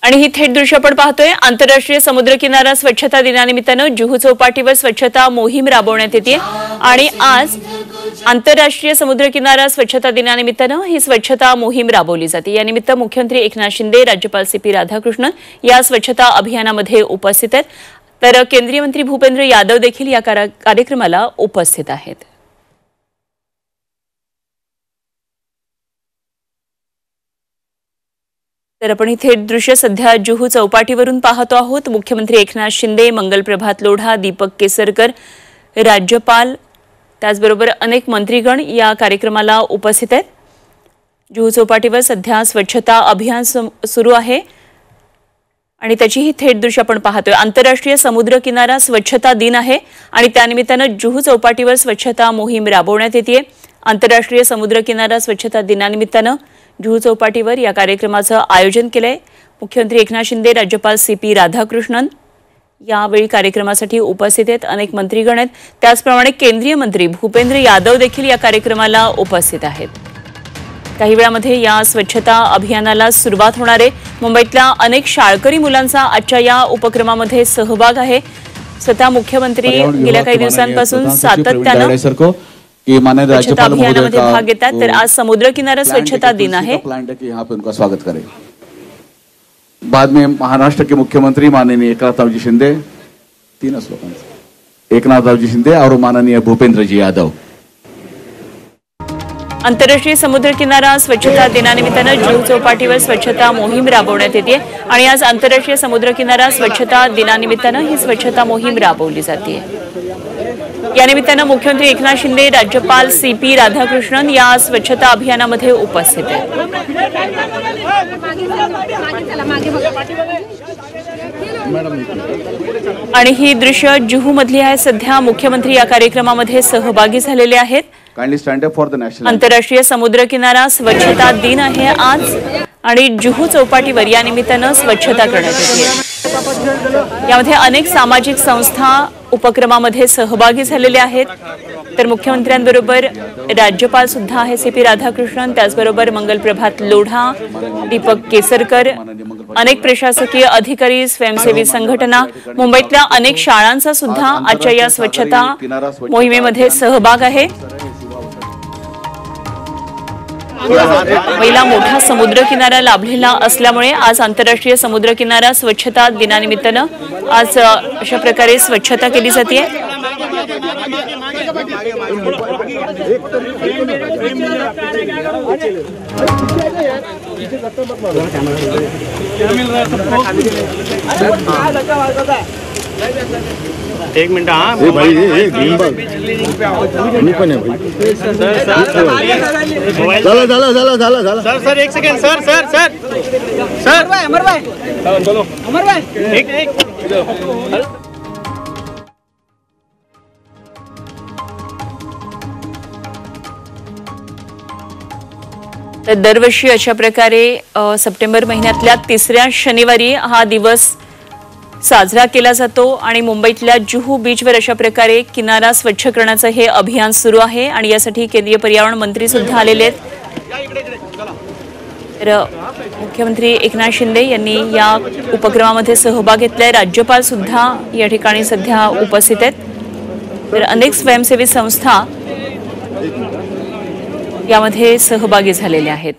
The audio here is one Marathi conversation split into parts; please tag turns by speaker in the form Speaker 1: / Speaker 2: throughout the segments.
Speaker 1: आणि ही थेट दृश्य आपण पाहतोय। आंतरराष्ट्रीय समुद्र किनारा स्वच्छता दिनानिमित्तानं जुहू चौपाटीवर स्वच्छता मोहीम राबवण्यात येते आणि आज आंतरराष्ट्रीय समुद्र किनारा स्वच्छता दिनानिमित्तानं ही स्वच्छता मोहीम राबवली जाते। या निमित्त मुख्यमंत्री एकनाथ शिंदे, राज्यपाल सी.पी. राधाकृष्णन या स्वच्छता अभियानामध्ये उपस्थित आहेत, तर केंद्रीय मंत्री भूपेंद्र यादव देखील या कार्यक्रमाला उपस्थित आहेत। तर आपण ही थेट दृश्य सध्या जुहू चौपाटीवरून पाहतो आहोत। मुख्यमंत्री एकनाथ शिंदे, मंगलप्रभात लोढा, दीपक केसरकर, राज्यपाल त्याचबरोबर अनेक मंत्रीगण या कार्यक्रमाला उपस्थित आहेत। जुहू चौपाटीवर सध्या स्वच्छता अभियान सुरू आहे आणि त्याची ही थेट दृश्य आपण पाहतोय। आंतरराष्ट्रीय समुद्र किनारा स्वच्छता दिन आहे आणि त्यानिमित्तानं जुहू चौपाटीवर स्वच्छता मोहीम राबवण्यात येते। आंतरराष्ट्रीय समुद्र किनारा स्वच्छता दिनानिमित्तानं जुहू चौपाटीवर या कार्यक्रमाचं आयोजन केलंय। मुख्यमंत्री एकनाथ शिंदे, राज्यपाल सी.पी. राधाकृष्णन यावेळी कार्यक्रमासाठी उपस्थित आहेत, अनेक मंत्रीगण आहेत, त्याचप्रमाणे केंद्रीय मंत्री भूपेंद्र यादव देखील या कार्यक्रमाला उपस्थित आहेत। काही वेळामध्ये या स्वच्छता अभियानाला सुरुवात होणार आहे। मुंबईतल्या अनेक शाळकरी मुलांचा आजच्या या उपक्रमामध्ये सहभाग आहे। स्वतः मुख्यमंत्री गेल्या काही दिवसांपासून सातत्यानं स्वच्छता अभियानामध्ये भाग घेतात, तर आज समुद्र किनारा स्वच्छता दिन है।
Speaker 2: यहाँ पे उनका स्वागत करें। बाद में महाराष्ट्र के मुख्यमंत्री माननीय एकनाथरावजी शिंदे, तीन श्लोक, एकनाथरावजी शिंदे और माननीय भूपेंद्र जी यादव।
Speaker 1: आंतरराष्ट्रीय समुद्र किनारा स्वच्छता दिनानिमित्तानं जुहू चौपाटीवर स्वच्छता मोहीम राबवण्यात येते आणि आज आंतरराष्ट्रीय समुद्र किनारा स्वच्छता दिनानिमित्तानं ही स्वच्छता मोहीम राबवली जाते। या निमित्तानं मुख्यमंत्री एकनाथ शिंदे, राज्यपाल सी.पी. राधाकृष्णन या स्वच्छता अभियानामध्ये उपस्थित आहेत। आणि ही दृश्य जुहू मधली आहे। सध्या मुख्यमंत्री या कार्यक्रमामध्ये सहभागी झालेले आहेत। आंतरराष्ट्रीय समुद्र किनारा स्वच्छता दिन आहे आज आणि जुहू चौपाटीवर या निमित्तानं स्वच्छता करण्यात येते। यामध्ये अनेक सामाजिक संस्था उपक्रमामध्ये सहभागी झालेले आहेत, तर मुख्यमंत्र्यांबरोबर राज्यपाल सुद्धा आहे सी.पी. राधाकृष्णन, त्याचबरोबर मंगलप्रभात लोढा, दीपक केसरकर, अनेक प्रशासकीय अधिकारी, स्वयंसेवी संघटना, मुंबईतल्या अनेक शाळांचा सुद्धा आजच्या या स्वच्छता मोहिमेमध्ये सहभाग आहे। पहिला मोठा समुद्र किनारा लाभलेला असल्यामुळे आज आंतरराष्ट्रीय समुद्र किनारा स्वच्छता दिनानिमित्तानं आज अशा प्रकारे स्वच्छता केली जाते।
Speaker 3: एक मिनट, हाँ भाई, सर एक सेकंड, सर अमर भाई चलो, अमर भाई एक
Speaker 1: तर दरवर्षी अशा प्रकारे सप्टेंबर महिन्यातल्या तिसऱ्या शनिवारी हा दिवस साजरा केला जातो आणि मुंबईतल्या जुहू बीचवर अशा प्रकारे किनारा स्वच्छ करण्याचं हे अभियान सुरू आहे आणि यासाठी केंद्रीय पर्यावरण मंत्री सुद्धा आलेले आहेत। तर मुख्यमंत्री एकनाथ शिंदे यांनी या उपक्रमामध्ये सहभाग घेतलाय, राज्यपाल सुद्धा या ठिकाणी सध्या उपस्थित आहेत, तर अनेक स्वयंसेवी संस्था यामध्ये सहभागी झालेल्या आहेत।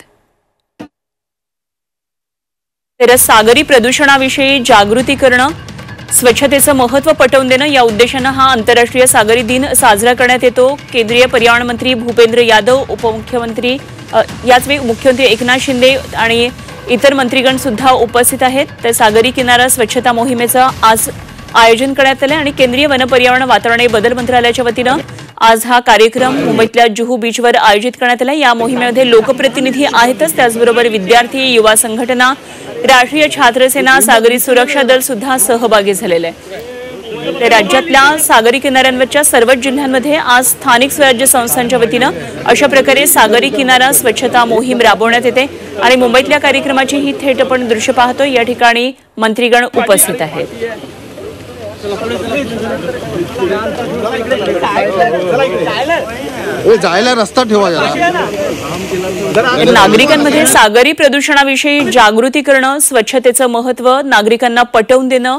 Speaker 1: तर सागरी प्रदूषणाविषयी जागृती करणं, स्वच्छतेचं महत्त्व पटवून देणं या उद्देशानं हा आंतरराष्ट्रीय सागरी दिन साजरा करण्यात येतो। केंद्रीय पर्यावरण मंत्री भूपेंद्र यादव, उपमुख्यमंत्री याचवेळी मुख्यमंत्री एकनाथ शिंदे आणि इतर मंत्रीगण सुद्धा उपस्थित आहेत। तर सागरी किनारा स्वच्छता मोहिमेचं आज आयोजन करण्यात आलं आणि केंद्रीय वन, पर्यावरण, वातावरण बदल मंत्रालयाच्या वतीनं आज हा कार्यक्रम मुंबईतल्या जुहू बीचवर आयोजित करण्यात आला। या मोहिमेमध्ये लोकप्रतिनिधी आहेतच, त्याचबरोबर विद्यार्थी, युवा संघटना, राष्ट्रीय छात्र सेना, सागरी सुरक्षा दल सुद्धा सहभागी झालेले आहे। तर राज्यातल्या सागरी किनाऱ्यांवरच्या सर्वच जिल्ह्यांमध्ये आज स्थानिक स्वराज्य संस्थांच्या वतीनं अशा प्रकारे सागरी किनारा स्वच्छता मोहीम राबवण्यात येते आणि मुंबईतल्या कार्यक्रमाची ही थेट आपण दृश्य पाहतोय। या ठिकाणी मंत्रीगण उपस्थित आहेत।
Speaker 4: जायला रस्ता ठेवा जरा.
Speaker 1: नागरिकांमध्ये सागरी प्रदूषणाविषयी जागृती करणं, स्वच्छतेचं महत्त्व नागरिकांना पटवून देणं,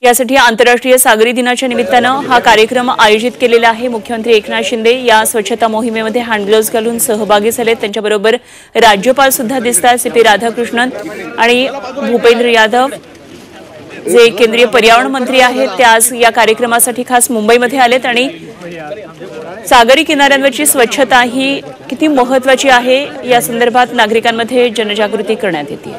Speaker 1: यासाठी आंतरराष्ट्रीय सागरी दिनाच्या निमित्तानं हा कार्यक्रम आयोजित केलेला आहे. मुख्यमंत्री एकनाथ शिंदे या स्वच्छता मोहिमेमध्ये हँडग्लोव्ज घालून सहभागी झालेत. त्यांच्याबरोबर राज्यपाल सुद्धा दिसतात, CP राधाकृष्णन आणि भूपेंद्र यादव जे केंद्रीय पर्यावरण मंत्री आहेत, ते आज या कार्यक्रमासाठी खास मुंबईमध्ये आलेत. आणि सागरी किनाऱ्यांवरची स्वच्छता ही किती महत्त्वाची आहे या संदर्भात नागरिकांमध्ये जनजागृती करण्यात येते.